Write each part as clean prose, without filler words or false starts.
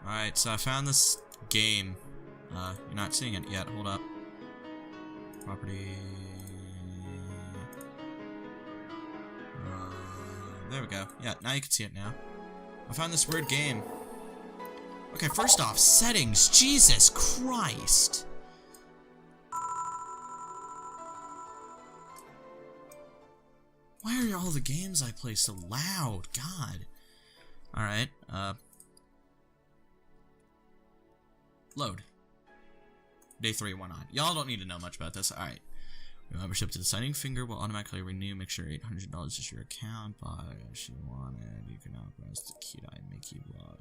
Alright, so I found this game. You're not seeing it yet. Hold up. Property. There we go. Yeah, now you can see it now. I found this weird game. Okay, first off, settings. Jesus Christ. Why are all the games I play so loud? God. Alright, load. Day 3, why not? Y'all don't need to know much about this. Alright. Your membership to the signing finger will automatically renew. Make sure $800 is your account. Buy as you want it. You can now browse the cute eye Mickey blog.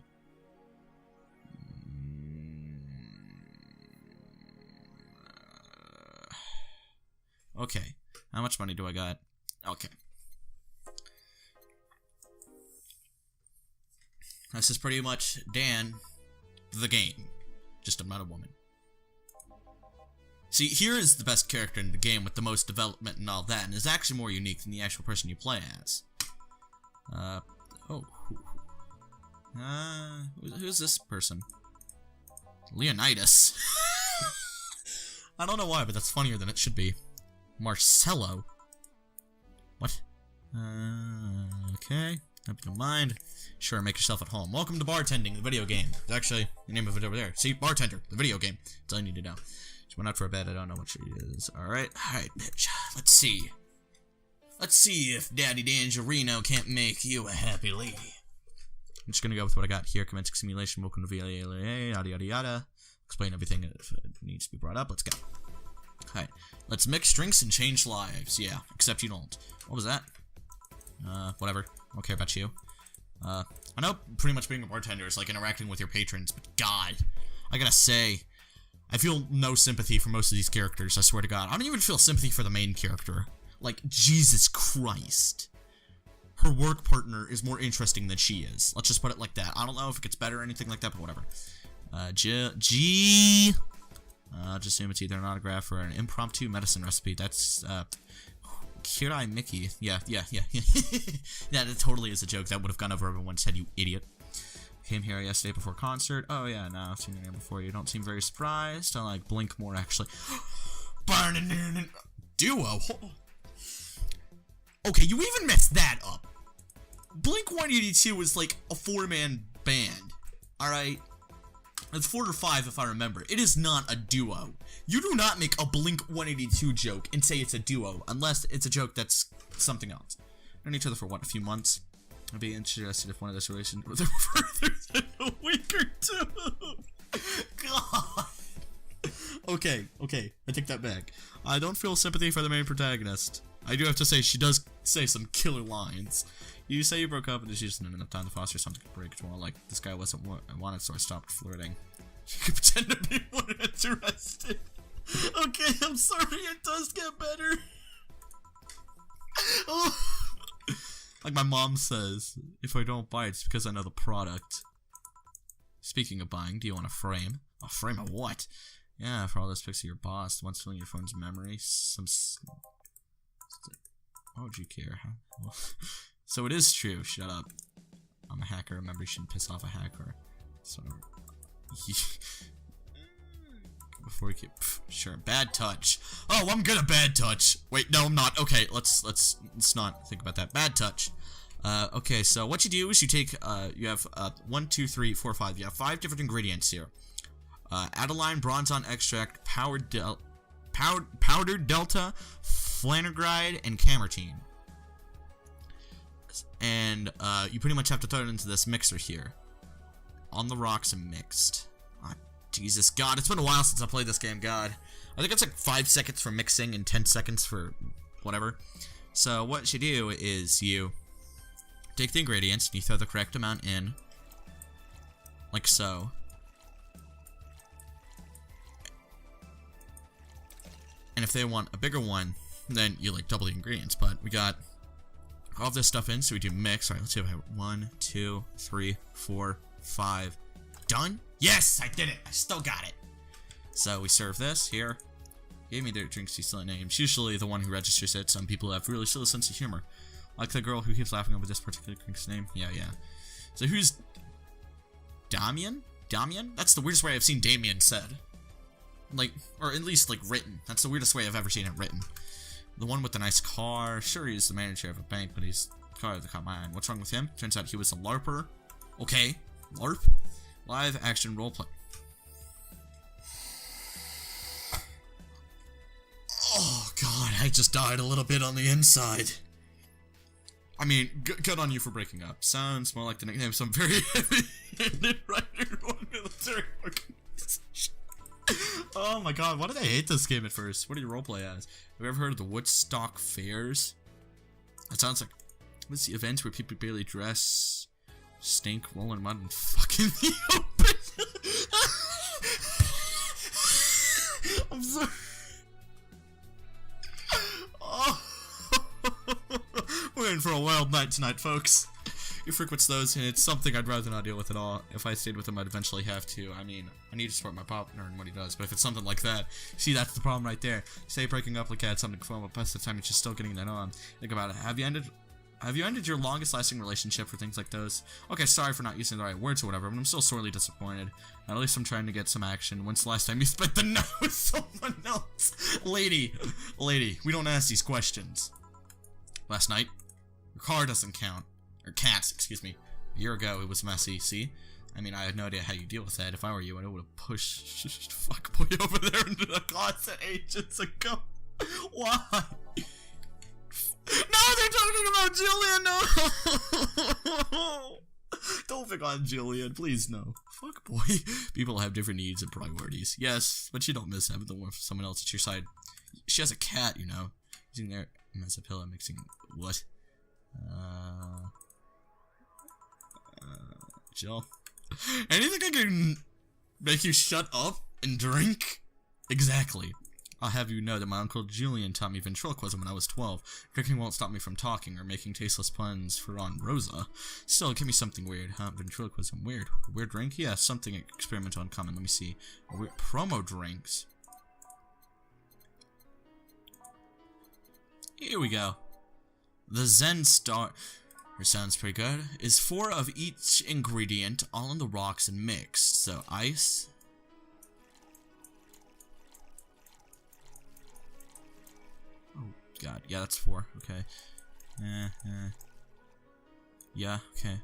Okay. How much money do I got? Okay. This is pretty much Dan, the game. Just I'm not a woman. See, here is the best character in the game with the most development and all that, and is actually more unique than the actual person you play as. Who's this person? Leonidas. I don't know why, but that's funnier than it should be. Marcello. What? Okay. Hope you don't mind. Sure, make yourself at home. Welcome to Bartending, the video game. It's actually the name of it over there. See, Bartender, the video game. That's all you need to know. Just went out for a bed. I don't know what she is. Alright, bitch. Let's see. Let's see if Daddy Dangerino can't make you a happy lady. I'm just gonna go with what I got here. Commencing simulation. Welcome to VA-11. Yada yada yada. Explain everything if it needs to be brought up. Let's go. Alright. Let's mix drinks and change lives. Yeah, except you don't. What was that? Whatever. I don't care about you. I know pretty much being a bartender is like interacting with your patrons, but God, I gotta say, I feel no sympathy for most of these characters, I swear to God. I don't even feel sympathy for the main character. Like, Jesus Christ. Her work partner is more interesting than she is. Let's just put it like that. I don't know if it gets better or anything like that, but whatever. Just assume it's either an autograph or an impromptu medicine recipe. That's, Cute Eye Mickey. Yeah. Yeah, that totally is a joke. That would have gone over everyone's head, you idiot. Came here yesterday before concert. Oh, yeah, no, I've seen your name before. You don't seem very surprised. I like blink more, actually. Duo? Okay, you even messed that up. Blink-182 is like a 4-man band. Alright? It's 4 or 5 if I remember. It is not a duo. You do not make a Blink-182 joke and say it's a duo, unless it's a joke that's something else. Known each other for, what, a few months? I'd be interested if one of this relation was further than a week or 2. God. Okay, I take that back. I don't feel sympathy for the main protagonist. I do have to say, she does say some killer lines. You say you broke up and she just didn't have enough time to foster something to break. It's more like this guy wasn't what I wanted, so I stopped flirting. You could pretend to be more interested. Okay, I'm sorry, it does get better. Oh. Like my mom says, if I don't buy it, it's because I know the product. Speaking of buying, do you want a frame? A frame of what? Yeah, for all those pics of your boss, the ones filling your phone's memory. Why would you care, huh? Well, so it is true, shut up. I'm a hacker, remember you shouldn't piss off a hacker. So, before we keep, sure, bad touch. Oh, I'm good at bad touch. Wait, no, I'm not. Okay, let's not think about that. Bad touch. Okay, so what you do is you take, you have, 1, 2, 3, 4, 5. You have 5 different ingredients here. Adeline, Bronzon extract, powdered delta, flanagride, and camertine. And, you pretty much have to throw it into this mixer here. On the rocks and mixed. Jesus, God, it's been a while since I played this game, God. I think it's like 5 seconds for mixing and 10 seconds for whatever. So what you do is you take the ingredients and you throw the correct amount in. Like so. And if they want a bigger one, then you like double the ingredients. But we got all this stuff in, so we do mix. Alright, let's see if I have 1, 2, 3, 4, 5. Done? Yes, I did it. I still got it. So we serve this here. Gave me their drinks, these silly names. Usually the one who registers it. Some people have really silly sense of humor. Like the girl who keeps laughing over this particular drink's name. Yeah. So who's Damian? Damian? That's the weirdest way I've seen Damien said. Like, or at least, like, written. That's the weirdest way I've ever seen it written. The one with the nice car. Sure, he's the manager of a bank, but he's the car that caught my eye. What's wrong with him? Turns out he was a LARPer. Okay. LARP? Live action roleplay. Oh, God, I just died a little bit on the inside. I mean, good on you for breaking up. Sounds more like the nickname of some very heavy-handed writer or military organization. Oh my God, why did I hate this game at first? What do you roleplay as? Have you ever heard of the Woodstock Fairs? That sounds like... What's the events where people barely dress, stink, roll in mud, and fuck in the open? I'm sorry. Oh. We're in for a wild night tonight, folks. He frequents those, and it's something I'd rather not deal with at all. If I stayed with him, I'd eventually have to. I mean, I need to support my partner and what he does, but if it's something like that, see, that's the problem right there. Say breaking up like I had something fun, but most of the time you're just still getting that on. Think about it. Have you ended your longest-lasting relationship for things like those? Okay, sorry for not using the right words or whatever, but I'm still sorely disappointed. At least I'm trying to get some action. When's the last time you spent the night with someone else? Lady, we don't ask these questions. Last night? Your car doesn't count. Or cats, excuse me. A year ago, it was messy, see? I mean, I had no idea how you deal with that. If I were you, I would have pushed fuckboy over there into the closet ages ago. Why? No, they're talking about Julian, no! Don't pick on Julian, please, no. Fuckboy. People have different needs and priorities. Yes, but you don't miss having the one for someone else at your side. She has a cat, you know. Using their as a pillow, mixing what? Jill. Anything I can make you shut up and drink? Exactly. I'll have you know that my Uncle Julian taught me ventriloquism when I was 12. Drinking won't stop me from talking or making tasteless puns for Aunt Rosa. Still, give me something weird, huh? Ventriloquism, weird. A weird drink? Yeah, something experimental and common. Let me see. A weird promo drinks. Here we go. The Zen Star... sounds pretty good. Is 4 of each ingredient, all in the rocks and mixed. So, ice... God, yeah, that's 4. Okay. Yeah, okay.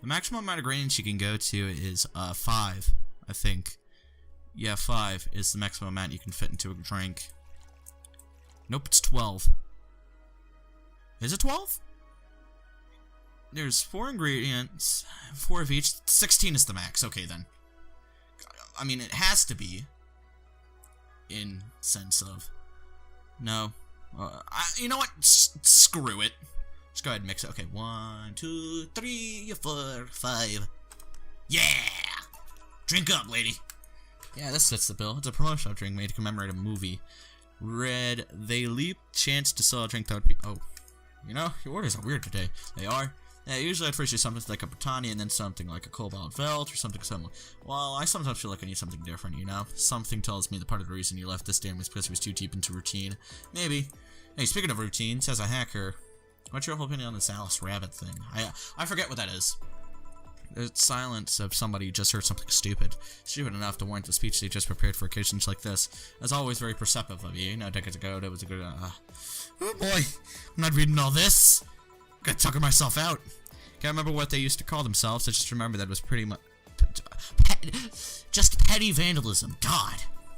The maximum amount of ingredients you can go to is 5, I think. Yeah, 5 is the maximum amount you can fit into a drink. Nope, it's 12. Is it 12? There's 4 ingredients, 4 of each. 16 is the max. Okay, then. I mean, it has to be. In sense of, no, you know what? Screw it. Just go ahead and mix it. Okay, 1, 2, 3, 4, 5. Yeah, drink up, lady. Yeah, this fits the bill. It's a promotional drink made to commemorate a movie. Red, they leap chance to sell a drink that would be. Oh, you know, your orders are weird today. They are. Yeah, usually I'd first use something like a Britannia and then something like a Cobalt Velt or something similar. Well, I sometimes feel like I need something different, you know? Something tells me that part of the reason you left this damn was because it was too deep into routine. Maybe. Hey, speaking of routine, says a hacker, what's your whole opinion on this Alice Rabbit thing? I forget what that is. It's silence of somebody who just heard something stupid. Stupid enough to warrant the speech they just prepared for occasions like this. As always, very perceptive of you. You know, decades ago, that was a good, oh boy, I'm not reading all this. Gotta tucker myself out. Can't remember what they used to call themselves. I just remember that it was pretty much just petty vandalism. God.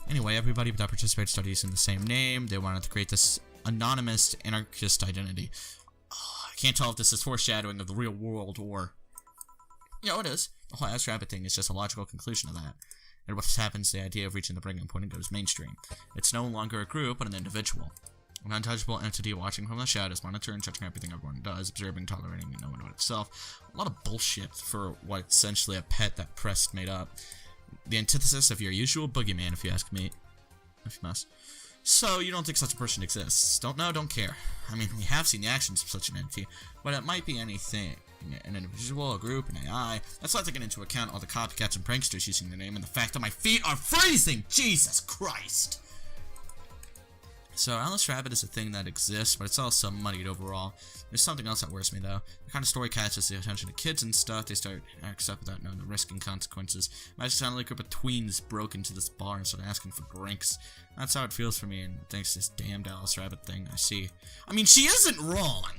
Anyway, everybody that participated started using the same name. They wanted to create this anonymous anarchist identity. Oh, I can't tell if this is foreshadowing of the real world or... You know, it is. The whole Ass Rabbit thing is just a logical conclusion of that. And what happens, the idea of reaching the breaking point goes mainstream. It's no longer a group, but an individual. An untouchable entity watching from the shadows, monitoring, judging everything everyone does, observing, tolerating, and knowing what itself. A lot of bullshit for what essentially a pet that Prest made up. The antithesis of your usual boogeyman, if you ask me. If you must. So, you don't think such a person exists? Don't know, don't care. I mean, we have seen the actions of such an entity, but it might be anything. An individual, a group, an AI. That's not taking into account all the copycats and pranksters using their name and the fact that my feet are freezing! Jesus Christ! So, Alice Rabbit is a thing that exists, but it's also muddied overall. There's something else that worries me, though. The kind of story catches the attention of kids and stuff. They start acting up without knowing the risk and consequences. Imagine sounding like a group of tweens broke into this bar and started asking for drinks. That's how it feels for me, and thanks to this damned Alice Rabbit thing, I see. I mean, she isn't wrong!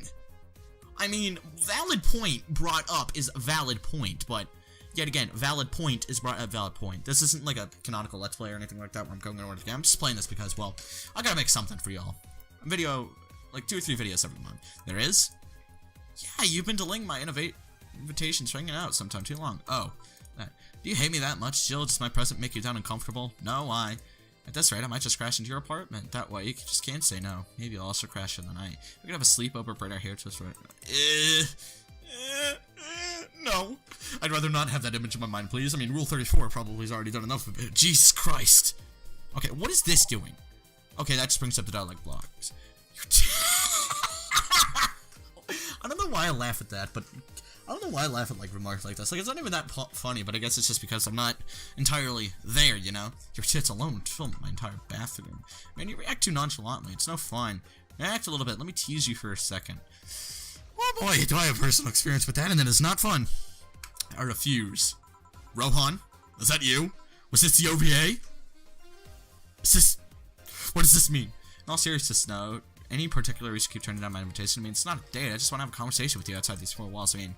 I mean, valid point brought up is a valid point, but yet again, valid point is brought up valid point. This isn't like a canonical Let's Play or anything like that where I'm going over the game. I'm just playing this because, well, I gotta make something for y'all. A video, like 2 or 3 videos every month. There is? Yeah, you've been delaying my invitations for hanging out sometime too long. Oh, do you hate me that much, Jill? Does my present make you down uncomfortable? No, why? At this rate, I might just crash into your apartment. That way, you just can't say no. Maybe I'll also crash in the night. We could have a sleepover, braid our hair twist. No. I'd rather not have that image in my mind, please. I mean, Rule 34 probably has already done enough of it. Jesus Christ. Okay, what is this doing? Okay, that just brings up the dialogue blocks. I don't know why I laugh at that, but I don't know why I laugh at, like, remarks like this. Like, it's not even that funny, but I guess it's just because I'm not entirely there, you know? Your tits alone would fill my entire bathroom. Man, you react too nonchalantly. It's no fun. React a little bit. Let me tease you for a second. Oh boy, do I have personal experience with that, and then it's not fun. I refuse. Rohan? Is that you? Was this the OVA? Is this... What does this mean? In all seriousness, no. Any particular reason to keep turning down my invitation? I mean, it's not a date. I just want to have a conversation with you outside these 4 walls. I mean,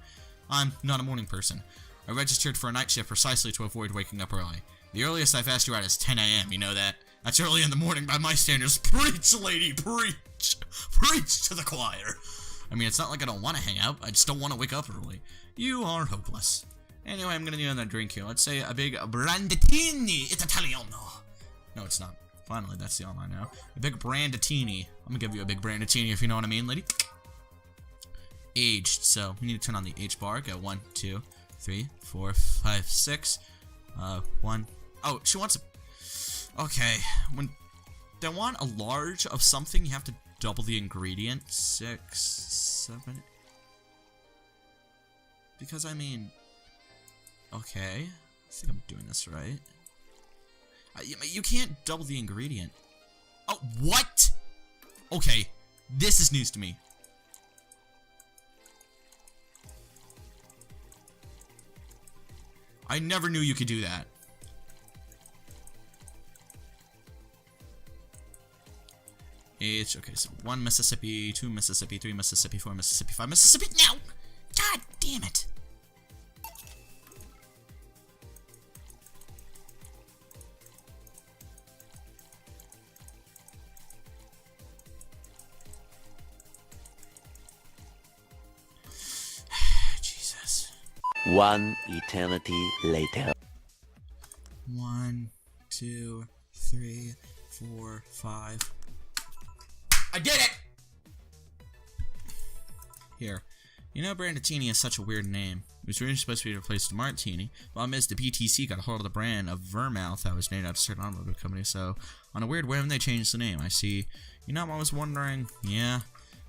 I'm not a morning person. I registered for a night shift precisely to avoid waking up early. The earliest I've asked you out is 10 a.m., you know that? That's early in the morning by my standards. Preach, lady, preach! Preach to the choir! I mean, it's not like I don't want to hang out. I just don't want to wake up early. You are hopeless. Anyway, I'm going to do another drink here. Let's say a big Branditini. It's Italiano. No, it's not. Finally, that's the all I know. A big Branditini. I'm going to give you a big Branditini if you know what I mean, lady. Aged. So, we need to turn on the H bar. Go 1, 2, 3, 4, 5, 6. 1. Oh, she wants a... Okay. When they want a large of something, you have to double the ingredient. 6, 7. Because, I mean... Okay. I think I'm doing this right. You can't double the ingredient. Oh, what? Okay. This is news to me. I never knew you could do that. It's okay, so 1 Mississippi, 2 Mississippi, 3 Mississippi, 4 Mississippi, 5 Mississippi. No! God damn it! Jesus. 1 eternity later. 1, 2, 3, 4, 5. I did it! Here. You know, Branditini is such a weird name. It was originally supposed to be replaced with Martini. Problem is, the BTC got a hold of the brand of Vermouth that was named after a certain automobile company, so on a weird whim, they changed the name. I see. You know, I'm always wondering, yeah,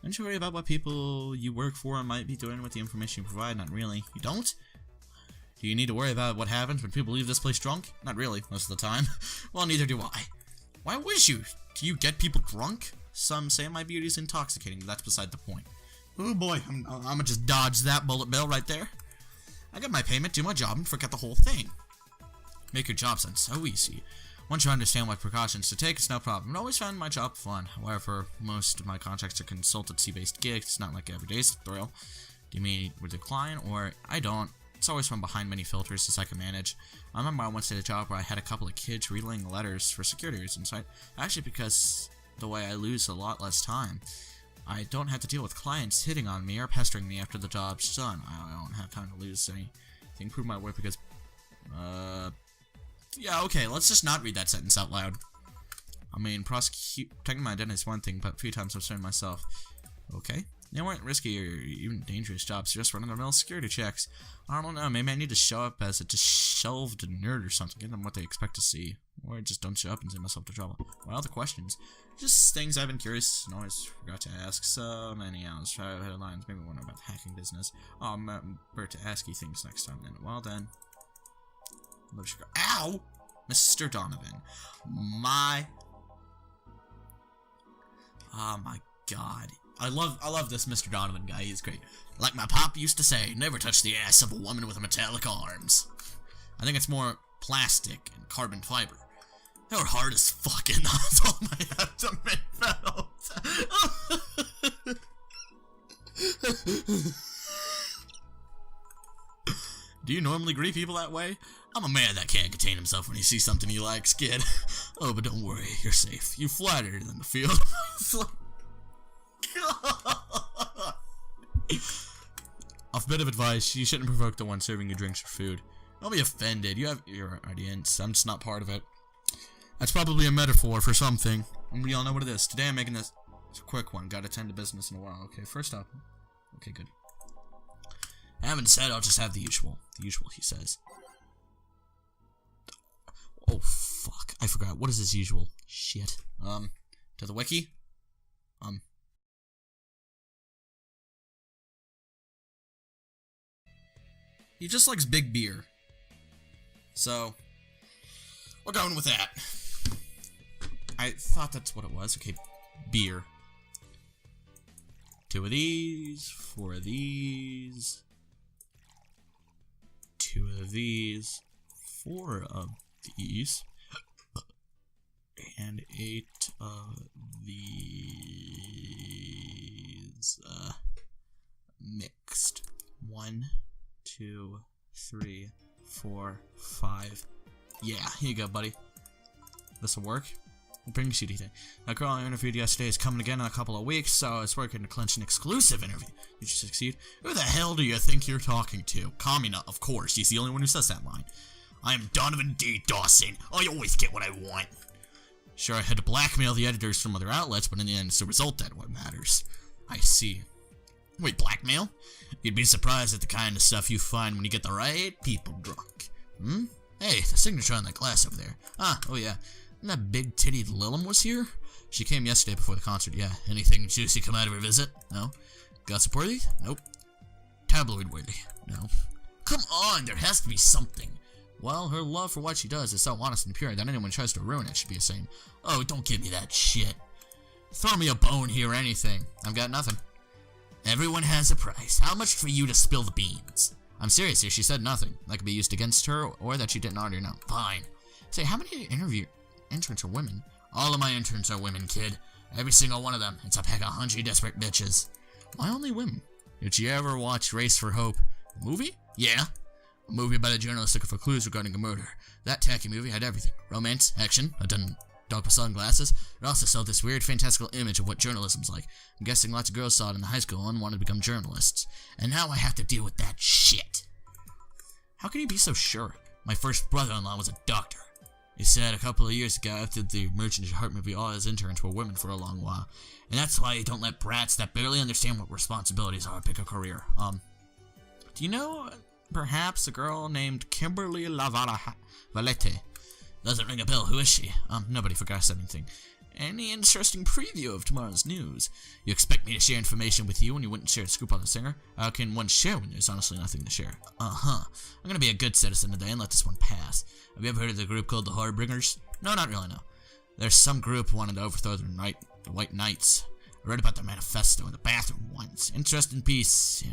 don't you worry about what people you work for might be doing with the information you provide? Not really. You don't? Do you need to worry about what happens when people leave this place drunk? Not really, most of the time. Well, neither do I. Why would you? Do you get people drunk? Some say my beauty is intoxicating, but that's beside the point. Oh boy, I'm gonna just dodge that bullet bill right there. I got my payment, do my job, and forget the whole thing. Make your job sound so easy. Once you understand what precautions to take, it's no problem. I always found my job fun. However, most of my contracts are consultancy-based gigs. It's not like every day's a thrill. Do you mean with a client, or I don't? It's always from behind many filters as I can manage. I remember I once did a job where I had a couple of kids relaying letters for security reasons. Actually, because the way I lose a lot less time. I don't have to deal with clients hitting on me or pestering me after the job's done. I don't have time to lose anything. Prove my worth because... Yeah, okay, let's just not read that sentence out loud. I mean, protecting my identity is one thing, but a few times I've shown myself. Okay. They weren't risky or even dangerous jobs, just run-of-the-mill security checks. I don't know, maybe I need to show up as a disheveled nerd or something, give them what they expect to see. Or just don't show up and send myself to trouble. What other questions? Just things I've been curious and always forgot to ask. So many hours, try headlines, maybe wonder about the hacking business. Oh, I'm better to ask you things next time then. Well then. Ow! Mr. Donovan. My Oh my god. I love this Mr. Donovan guy. He's great. Like my pop used to say, never touch the ass of a woman with metallic arms. I think it's more plastic and carbon fiber. They were hard as fuck and that's all my abdomen felt. Do you normally greet people that way? I'm a man that can't contain himself when he sees something he likes, kid. Oh, but don't worry, you're safe. You flattered in the field. Off bit of advice, you shouldn't provoke the one serving you drinks or food. Don't be offended. You have your audience. I'm just not part of it. That's probably a metaphor for something. And we all know what it is. Today I'm making this a quick one. Gotta tend to business in a while. Okay, first up. Okay, good. I haven't said I'll just have the usual. The usual, he says. Oh, fuck. I forgot. What is his usual? Shit. To the wiki? He just likes big beer. So, we're going with that. I thought that's what it was. Okay, beer. 2 of these, 4 of these, 2 of these, 4 of these, and 8 of these, mixed. 1, 2, 3, 4, 5. Yeah, here you go, buddy. This'll work. What brings you to anything? That girl I interviewed yesterday is coming again in a couple of weeks, so I was working to clinch an exclusive interview. Did you succeed? Who the hell do you think you're talking to? Kamina, of course. He's the only one who says that line. I am Donovan D. Dawson. I always get what I want. Sure, I had to blackmail the editors from other outlets, but in the end, it's the result that what matters. I see. Wait, blackmail? You'd be surprised at the kind of stuff you find when you get the right people drunk. Hmm? Hey, the signature on that glass over there. Ah, oh yeah. And that big-tittied Lilum was here? She came yesterday before the concert, yeah. Anything juicy come out of her visit? No. Gossip-worthy? Nope. Tabloid-worthy? No. Come on, there has to be something. Well, her love for what she does is so honest and pure that anyone who tries to ruin it should be saying, oh, don't give me that shit. Throw me a bone here or anything. I've got nothing. Everyone has a price. How much for you to spill the beans? I'm serious here, she said nothing. That could be used against her, or that she didn't already know. Fine. Say, how many interns are women? All of my interns are women, kid. Every single one of them. It's a pack of hungry, desperate bitches. Why only women? Did you ever watch Race for Hope? A movie? Yeah. A movie about a journalist looking for clues regarding a murder. That tacky movie had everything. Romance, action, a dog with sunglasses. It also sold this weird, fantastical image of what journalism's like. I'm guessing lots of girls saw it in the high school and wanted to become journalists. And now I have to deal with that shit. How can you be so sure? My first brother-in-law was a doctor. He said a couple of years ago after the Merchant of Heart movie, all his interns were women for a long while. And that's why you don't let brats that barely understand what responsibilities are pick a career. Do you know, perhaps, a girl named Kimberly Valette? Doesn't ring a bell. Who is she? Nobody forgot anything. Any interesting preview of tomorrow's news? You expect me to share information with you when you wouldn't share a scoop on the singer? How can one share when there's honestly nothing to share? I'm gonna be a good citizen today and let this one pass. Have you ever heard of the group called the Harbingers? No, not really, no. There's some group wanted to overthrow the White Knights. I read about their manifesto in the bathroom once. Interest in peace,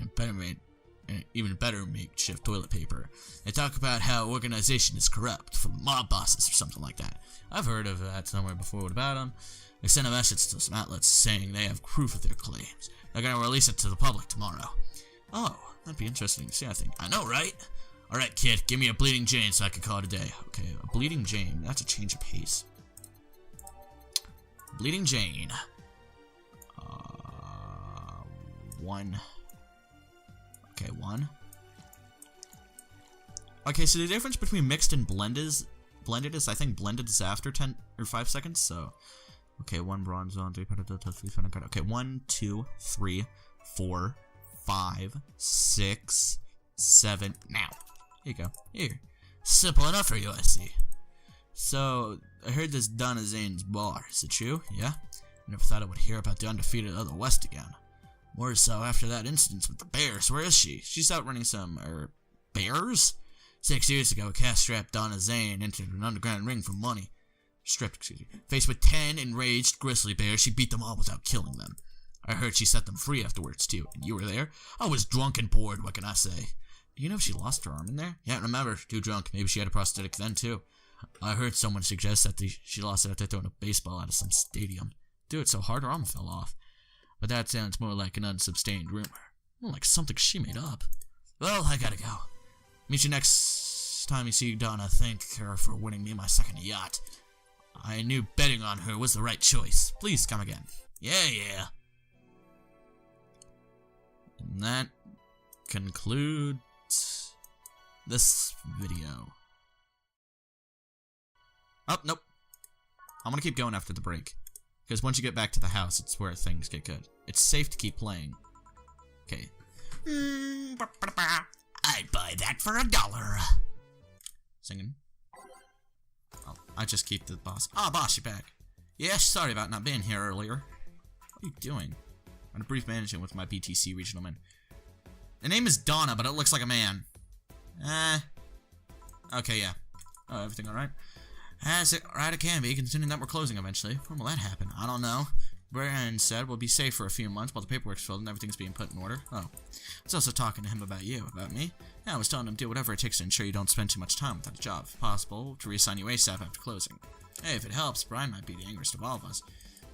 and even better makeshift toilet paper. They talk about how organization is corrupt, full of mob bosses or something like that. I've heard of that somewhere before. What about them? They sent a message to some outlets saying they have proof of their claims. They're gonna release it to the public tomorrow. Oh, that'd be interesting to see, I think. I know, right? Alright, kid, give me a Bleeding Jane so I can call it a day. Okay, a Bleeding Jane. That's a change of pace. Bleeding Jane. 1. Okay, 1. Okay, so the difference between mixed and blended is I think blended is after 10 or 5 seconds, so okay, 1 bronze zone, 3 card. Okay, 1, 2, 3, 4, 5, 6, 7. Now, here you go. Here. Simple enough for you, I see. So, I heard this Donna Zane's bar. Is it true? Yeah? I never thought I would hear about the undefeated Other West again. More so after that incident with the Bears. Where is she? She's out running some, Bears? 6 years ago, a cash-strapped Donna Zane entered an underground ring for money. excuse me. Faced with 10 enraged grizzly bears, she beat them all without killing them. I heard she set them free afterwards, too. And you were there? I was drunk and bored, what can I say? Do you know if she lost her arm in there? Yeah, remember, too drunk. Maybe she had a prosthetic then, too. I heard someone suggest that she lost it after throwing a baseball out of some stadium. Do it so hard her arm fell off. But that sounds more like an unsubstantiated rumor. More like something she made up. Well, I gotta go. Meet you next time you see Donna. Thank her for winning me my second yacht. I knew betting on her was the right choice. Please come again. Yeah. And that concludes this video. Oh, nope. I'm gonna keep going after the break. Because once you get back to the house, it's where things get good. It's safe to keep playing. Okay. I'd buy that for $1. Singing. Oh, I just keep the boss. Ah, boss, you're back. Yeah, sorry about not being here earlier. What are you doing? On a brief management with my BTC regional man. The name is Donna, but it looks like a man. Okay, yeah. Oh, everything alright? As it right it can be, considering that we're closing eventually. When will that happen? I don't know. Brian said we'll be safe for a few months while the paperwork's filled and everything's being put in order. Oh. I was also talking to him about you, about me. Yeah, I was telling him to do whatever it takes to ensure you don't spend too much time without a job. If possible, to reassign you ASAP after closing. Hey, if it helps, Brian might be the angriest of all of us.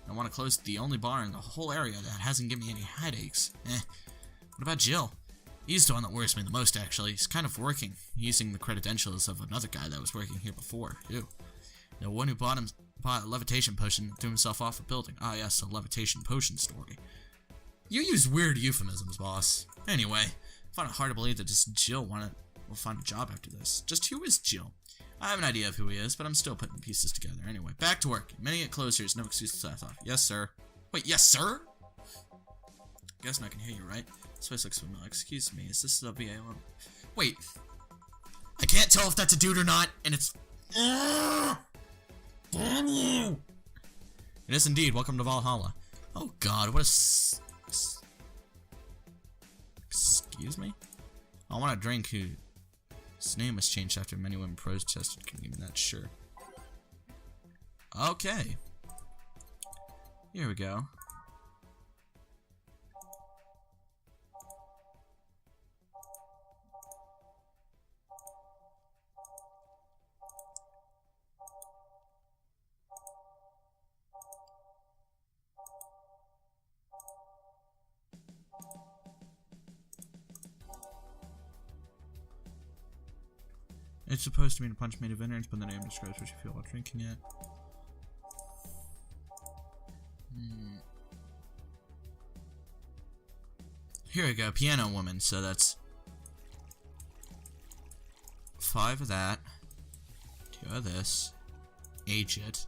I want to close the only bar in the whole area that hasn't given me any headaches. What about Jill? He's the one that worries me the most, actually. He's kind of working, using the credentials of another guy that was working here before, too. The one who bought a levitation potion and threw himself off a building. Ah, yes, a levitation potion story. You use weird euphemisms, boss. Anyway, I find it hard to believe that just Jill will find a job after this. Just who is Jill? I have an idea of who he is, but I'm still putting pieces together. Anyway, back to work. Many get closed here. No excuses, I thought. Yes, sir. Wait, yes, sir? Guessing I can hear you, right? This place looks familiar. Excuse me, is this the VA-11? Wait. I can't tell if that's a dude or not, and it's... Damn you! It is indeed. Welcome to Valhalla. Oh god, what a... Excuse me? I want a drink whose name was changed after many women protested. Can you give me that? Sure. Okay. Here we go. It's supposed to mean a punch made of innards, but the name describes what you feel while drinking it. Here we go, piano woman, so that's 5 of that, 2 of this, age it,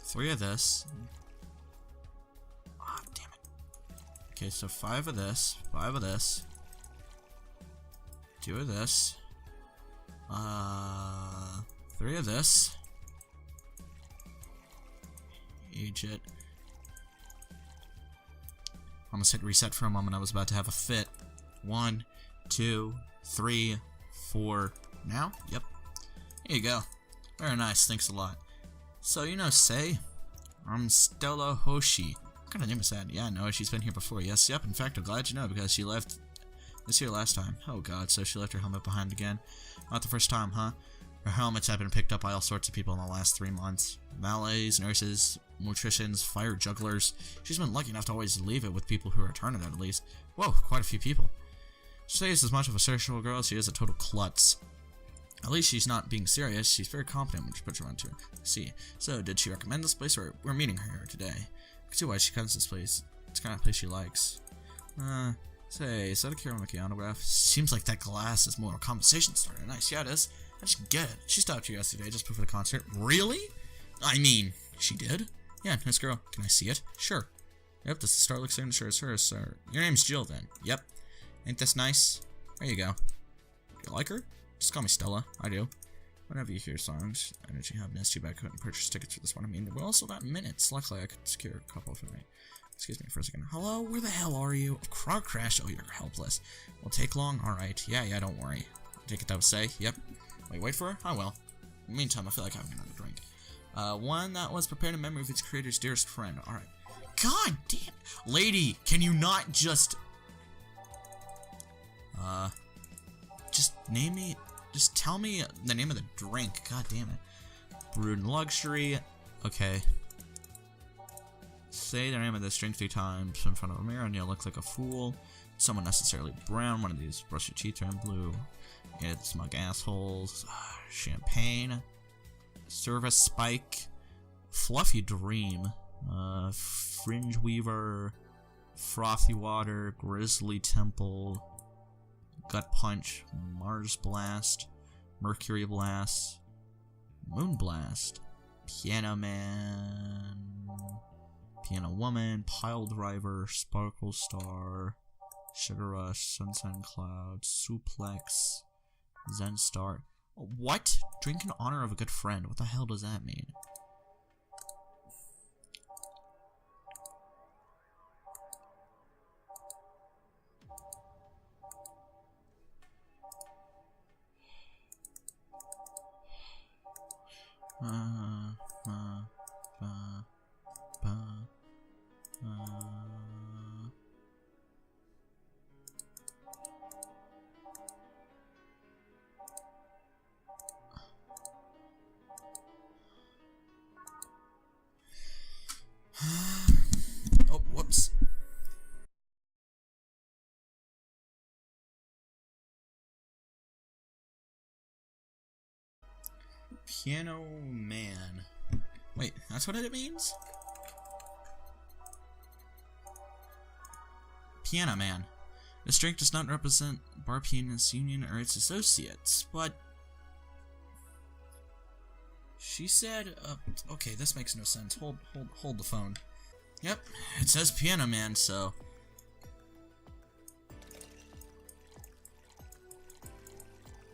3 of this, ah, damn it. Okay, so 5 of this, 5 of this, 2 of this, 3 of this, age it. Almost hit reset for a moment. I was about to have a fit. 1, 2, 3, 4. Now? Yep. Here you go. Very nice. Thanks a lot. So, you know, say, I'm Stella Hoshi. What kind of name is that? Yeah, no, she's been here before. Yes, yep. In fact, I'm glad you know because she left this here last time. Oh god, so she left her helmet behind again. Not the first time, huh? Her helmets have been picked up by all sorts of people in the last 3 months. Valets, nurses, nutritionists, fire jugglers. She's been lucky enough to always leave it with people who return it at least. Whoa, quite a few people. She says as much of a sociable girl as she is a total klutz. At least she's not being serious. She's very competent when she puts her on to her. See, so did she recommend this place, or we're meeting her here today? I can see why she comes to this place. It's the kind of place she likes. Say, is that a ceramic autograph? Seems like that glass is more a conversation starter. Nice, yeah it is. I just get it. She stopped here yesterday just before the concert. Really? I mean, she did? Yeah, nice girl. Can I see it? Sure. Yep, this is the Starlight signature. It's hers, sir. Your name's Jill, then. Yep. Ain't this nice? There you go. You like her? Just call me Stella. I do. Whenever you hear songs, energy happiness, too bad I couldn't purchase tickets for this one. I mean, we're also got minutes. Luckily, I could secure a couple for me. Excuse me for a second. Hello? Where the hell are you? Car crash? Oh, you're helpless. Will take long? Alright. Yeah, don't worry. Take it that would say. Yep. Wait for her? I will. Meantime, I feel like having another drink. One that was prepared in memory of its creator's dearest friend. Alright. God damn. Lady, can you not just name me, just tell me the name of the drink. God damn it. Brewed in luxury. Okay. Say the name of this drink 3 times in front of a mirror and you'll look like a fool. Someone necessarily brown. One of these. Brush your teeth, turn blue. It's smug assholes. Champagne. Service spike. Fluffy dream. Fringe weaver. Frothy water. Grizzly temple. Gut punch. Mars blast. Mercury blast. Moon blast. Piano man. Piano woman. Pile driver. Sparkle star. Sugar rush. Sunshine cloud. Suplex. Zen star. What? Drink in honor of a good friend. What the hell does that mean? Oh, whoops. Piano man. Wait, that's what it means? Piano man. This drink does not represent Bar Pianist Union or its associates, but she said, okay, this makes no sense. Hold the phone. Yep, it says Piano Man, so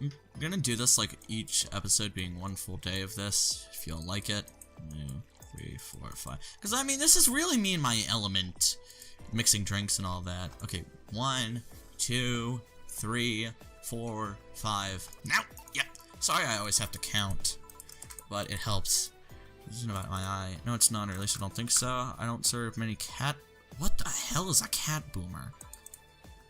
I'm gonna do this like each episode being one full day of this, if you'll like it. 2, 3, 4, 5. Because I mean, this is really me and my element, mixing drinks and all that. Okay, 1, 2, 3, 4, 5. Now, yeah. Sorry, I always have to count, but it helps. This isn't about my eye. No, it's not, or at least I don't think so. I don't serve many cat. What the hell is a cat boomer?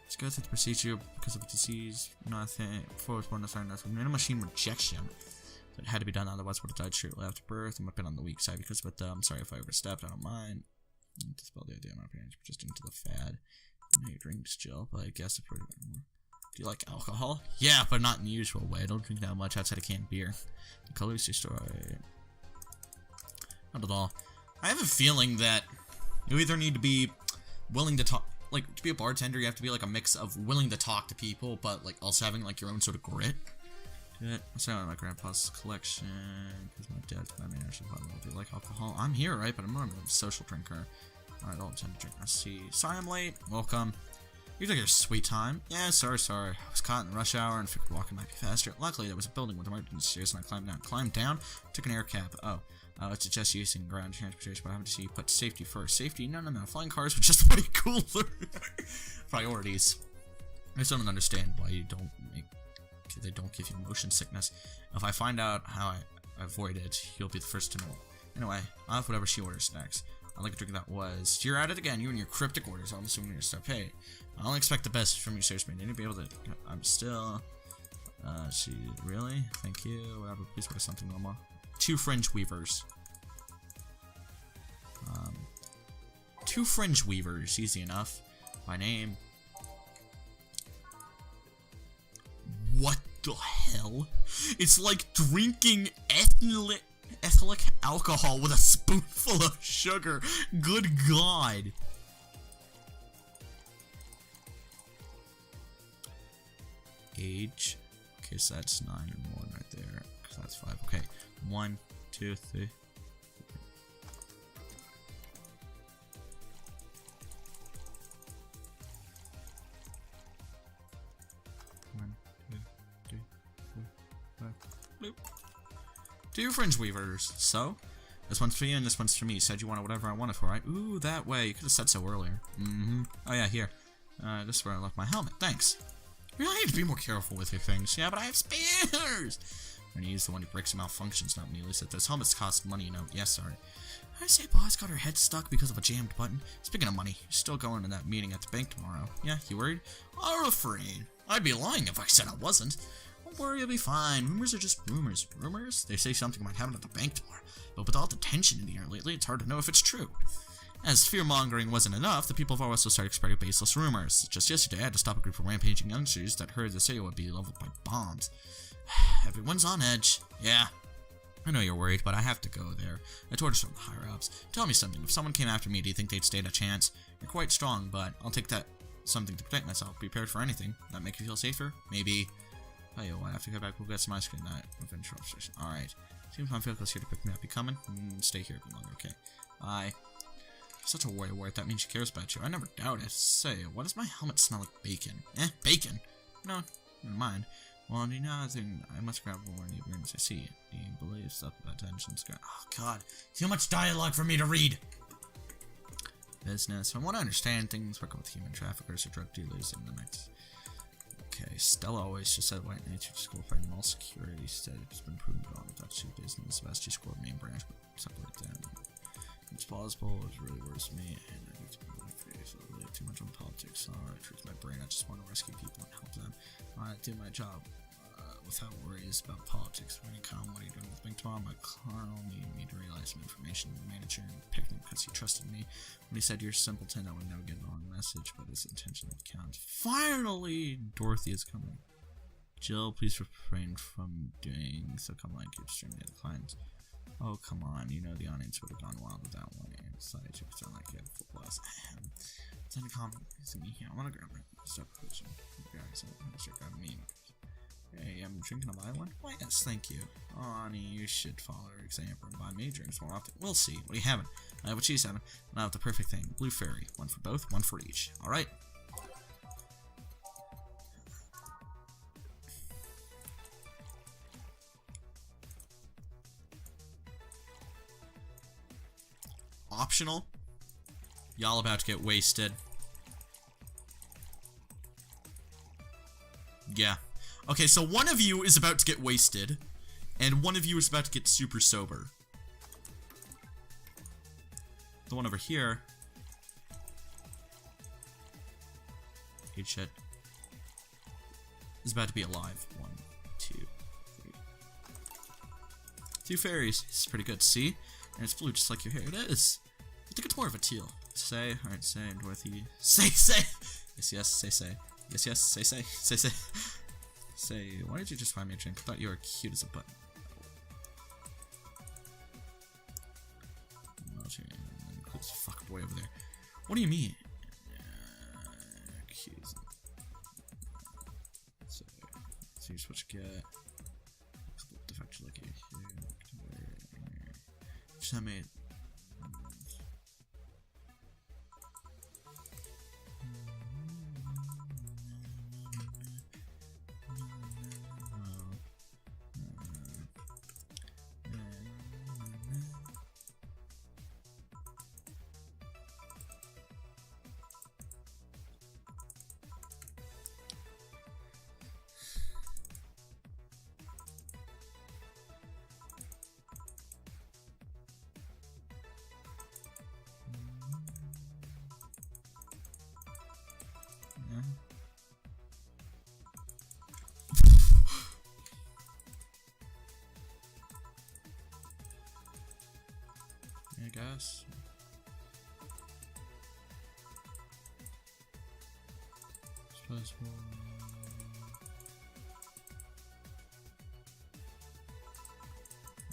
Let's go through the procedure because of a disease. Nothing. Before I was born, nothing. Machine rejection. It had to be done, otherwise would have died shortly after birth. I'm a bit on the weak side because of it. I'm sorry if I overstepped. I don't mind. Dispel the idea of my parents were just into the fad. I know you drink still, but I guess if we're... Do you like alcohol? Yeah, but not in the usual way. I don't drink that much outside of canned beer. The colors you store. Not at all. I have a feeling that you either need to be willing to talk, like, to be a bartender, you have to be like a mix of willing to talk to people, but like also having like your own sort of grit. Good. I started my grandpa's collection because my dad's my man. Actually, probably do like alcohol. I'm here, right? But I'm more of a social drinker. Alright, I don't tend to drink. I see. Sorry I'm late. Welcome. You took your sweet time. Yeah, sorry. I was caught in rush hour and figured walking might be faster. Luckily, there was a building with emergency stairs and I climbed down. Climbed down, took an air cap. Oh. It's just using ground transportation, but I have to see you put safety first. Safety? No. Flying cars were just way cooler. Priorities. I just don't understand why you don't make... They don't give you motion sickness. If I find out how I avoid it, you'll be the first to know. Anyway, I'll have whatever she orders next. I like a drink that was. You're at it again, you and your cryptic orders. I'm assuming you're stuff. Hey, I only expect the best from you, seriously. You need to be able to... I'm still... She... Really? Thank you. Whatever, please order something normal. 2 fringe weavers. 2 fringe weavers, easy enough. By name. What the hell? It's like drinking ethylene alcohol with a spoonful of sugar. Good God. Age. Okay, so that's 9 and 1 right there. So that's 5. Okay. 1, 2, 3. 1, 2, 3, 4, 5. Bloop. 2 fringe weavers. So, this one's for you and this one's for me. You said you wanted whatever I wanted for, right? Ooh, that way. You could have said so earlier. Oh yeah, here. This is where I left my helmet. Thanks. You really need to be more careful with your things. Yeah, but I have spares! And he's the one who breaks malfunctions, not me. Lisa, those helmets cost money, you know. Yes, sorry. I say boss got her head stuck because of a jammed button. Speaking of money, you're still going to that meeting at the bank tomorrow. Yeah, you worried? I'm afraid. I'd be lying if I said I wasn't. Don't worry, you'll be fine. Rumors are just rumors. Rumors? They say something might happen at the bank tomorrow. But with all the tension in the air lately, it's hard to know if it's true. As fear-mongering wasn't enough, the people have also started spreading baseless rumors. Just yesterday, I had to stop a group of rampaging youngsters that heard the city would be leveled by bombs. Everyone's on edge. Yeah. I know you're worried, but I have to go there. I told some higher-ups. Tell me something. If someone came after me, do you think they'd stand a chance? You're quite strong, but I'll take that something to protect myself. Be prepared for anything. That make you feel safer? Maybe. Oh, yo, I have to go back. We'll get some ice cream that eventual station. Alright. Seems my vehicle's here to pick me up. You coming? Stay here a bit longer, okay. Bye. Such a warrior. That means she cares about you. I never doubt it. Say, why does my helmet smell like bacon? Bacon? No, never mind. Well, you know, I must grab more new rooms. I see. Do you believe stuff about tensions? Oh, God. Too much dialogue for me to read. Business. From what I understand, things working with human traffickers or drug dealers in the next. Okay, Stella always just said white nature to school fighting all security. Said it's been proven wrong. That's your business. Vesti squad main branch, but something like that. It's plausible. It really worries me, and I need to be really face. I really too much on politics. Alright, truth my brain. I just want to rescue people and help them. Alright, do my job without worries about politics. When you come, what are you doing with Bank tomorrow? My colonel needed me to realize some information. The manager picked me because he trusted me. When he said you're a simpleton, I would never get the wrong message, but his intention would count. Finally, Dorothy is coming. Jill, please refrain from doing so. Come on, keep streaming the clients. Oh, come on. You know the audience would have gone wild with that one. And decided to pretend like you had full blast. It's any comment. It's me here. I want to grab my stuff. Guys, I'm going to start grabbing me. Hey, I'm drinking a buy one? Why, yes, thank you. Oh, honey, you should follow her example and buy me drinks more often. We'll see. What are you having? I have what she's having. And I have the perfect thing. Blue fairy. One for both, one for each. Alright. Optional. Y'all about to get wasted. Yeah. Okay, so one of you is about to get wasted, and one of you is about to get super sober. The one over here. Good shit. Is about to be alive. 1, 2, 3. 2 fairies. This is pretty good. See? And it's blue just like your hair. It is. I think it's more of a teal. Say. Alright, say, Dorothy. Say. Yes, say. Yes, say. Say, why did you just find me a drink? I thought you were cute as a button. This fuck boy over there. What do you mean? Cute. So, here's what you get. Defect like here. Just have made. I guess. Suppose we'll...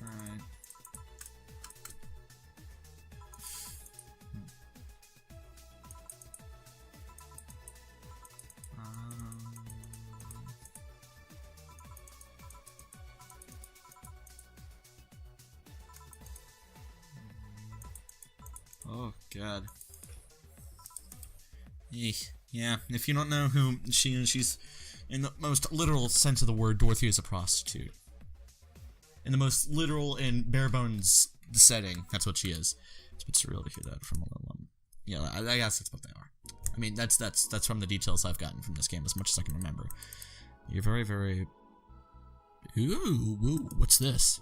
Alright. Oh, God. Yeah, if you don't know who she is, she's, in the most literal sense of the word, Dorothy is a prostitute. In the most literal and bare bones setting, that's what she is. It's a bit surreal to hear that from a little, yeah, I guess that's what they are. I mean, that's from the details I've gotten from this game, as much as I can remember. You're very, very Ooh, woo, what's this?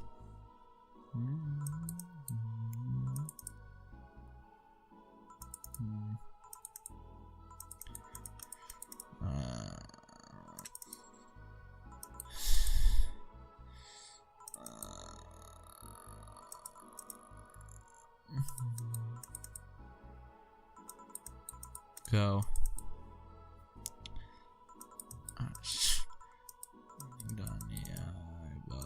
Go. Done, yeah, but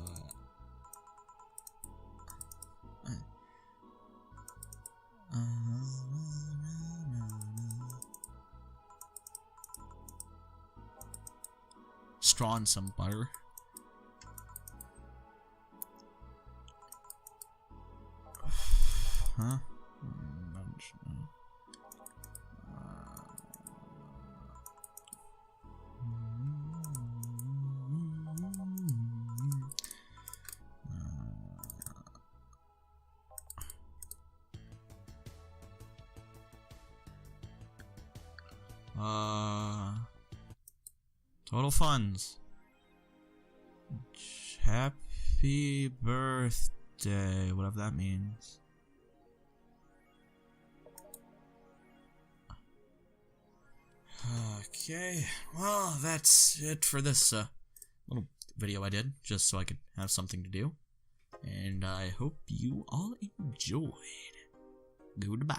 straw and some butter. Huh? Total funds. Happy birthday, whatever that means. Okay, well, that's it for this little video I did, just so I could have something to do. And I hope you all enjoyed. Goodbye.